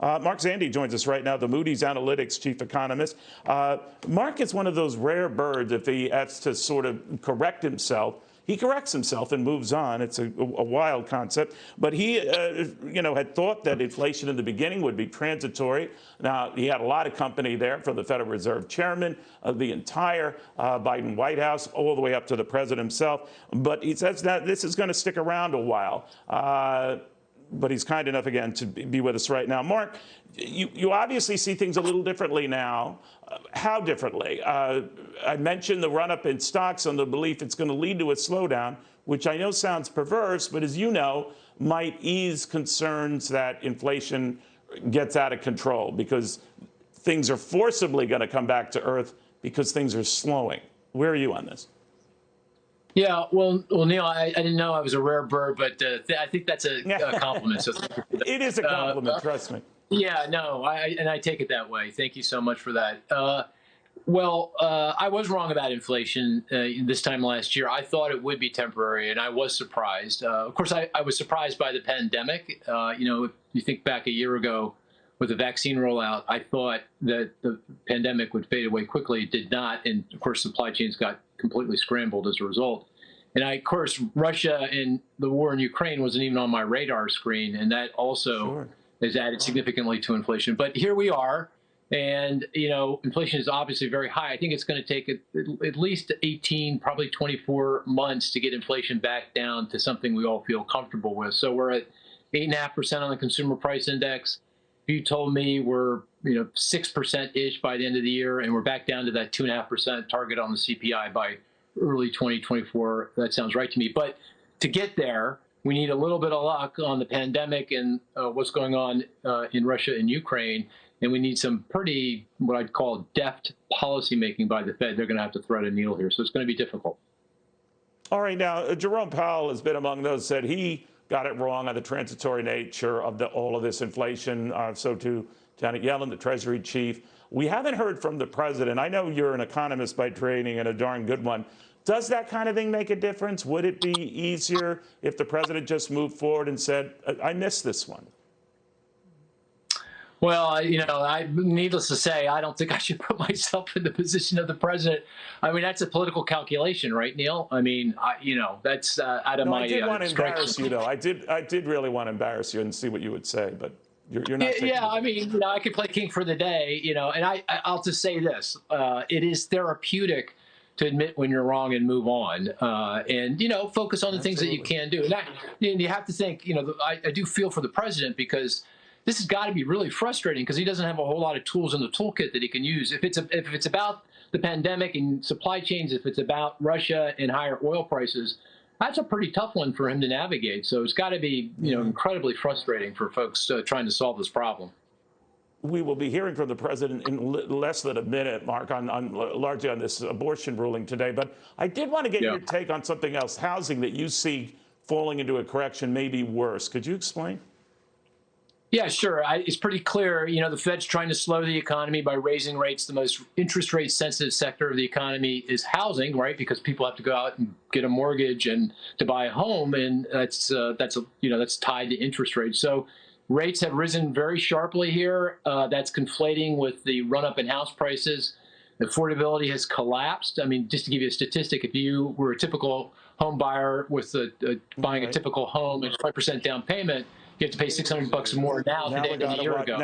Mark Zandi joins us right now, the Moody's Analytics chief economist. Mark is one of those rare birds, if he has to sort of correct himself, he corrects himself and moves on. It's a wild concept. But he, had thought that inflation in the beginning would be transitory. Now, he had a lot of company there from the Federal Reserve chairman, the entire Biden White House, all the way up to the president himself. But he says that this is going to stick around a while. But he's kind enough, again, to be with us right now. Mark, you obviously see things a little differently now. How differently? I mentioned the run-up in stocks on the belief it's going to lead to a slowdown, which I know sounds perverse, but as you know, might ease concerns that inflation gets out of control because things are forcibly going to come back to earth because things are slowing. Where are you on this? Yeah, well, Neil, I didn't know I was a rare bird, but I think that's a compliment. So it is a compliment, trust me. Yeah, no, I take it that way. Thank you so much for that. I was wrong about inflation this time last year. I thought it would be temporary, and I was surprised. Of course, I was surprised by the pandemic. If you think back a year ago with the vaccine rollout, I thought that the pandemic would fade away quickly. It did not, and of course, supply chains got completely scrambled as a result. And of course, Russia and the war in Ukraine wasn't even on my radar screen, and that also has added significantly to inflation. But here we are, and inflation is obviously very high. I think it's going to take at least 18, probably 24 months to get inflation back down to something we all feel comfortable with. So we're at 8.5% on the consumer price index. If you told me we're 6%-ish by the end of the year, and we're back down to that 2.5% target on the CPI by early 2024, that sounds right to me. But to get there, we need a little bit of luck on the pandemic and what's going on in Russia and Ukraine, and we need some pretty, what I'd call, deft policy making by the Fed. They're going to have to thread a needle here, so it's going to be difficult. All right, now, Jerome Powell has been among those said he got it wrong on the transitory nature of all of this inflation. So too, Janet Yellen, the Treasury chief. We haven't heard from the president. I know you're an economist by training and a darn good one. Does that kind of thing make a difference? Would it be easier if the president just moved forward and said, I missed this one? Well, needless to say, I don't think I should put myself in the position of the president. I mean, that's a political calculation, right, Neil? I mean, that's out of my. I did want to embarrass you, though. I did really want to embarrass you and see what you would say, but you're not. Yeah, I mean, I could play king for the day, and I'll just say this: it is therapeutic to admit when you're wrong and move on, and focus on the things that you can do. And you have to think, I do feel for the president because this has got to be really frustrating because he doesn't have a whole lot of tools in the toolkit that he can use. If it's about the pandemic and supply chains, if it's about Russia and higher oil prices, that's a pretty tough one for him to navigate. So it's got to be incredibly frustrating for folks trying to solve this problem. We will be hearing from the president in less than a minute, Mark, largely on this abortion ruling today. But I did want to get your take on something else, housing that you see falling into a correction, maybe worse. Could you explain? Yeah, sure. It's pretty clear, the Fed's trying to slow the economy by raising rates. The most interest rate sensitive sector of the economy is housing, right? Because people have to go out and get a mortgage and to buy a home, and that's tied to interest rates. So rates have risen very sharply here. That's conflating with the run up in house prices. Affordability has collapsed. I mean, just to give you a statistic, if you were a typical home buyer with buying a typical home at 5% down payment, you have to pay $600 more now today than a year ago.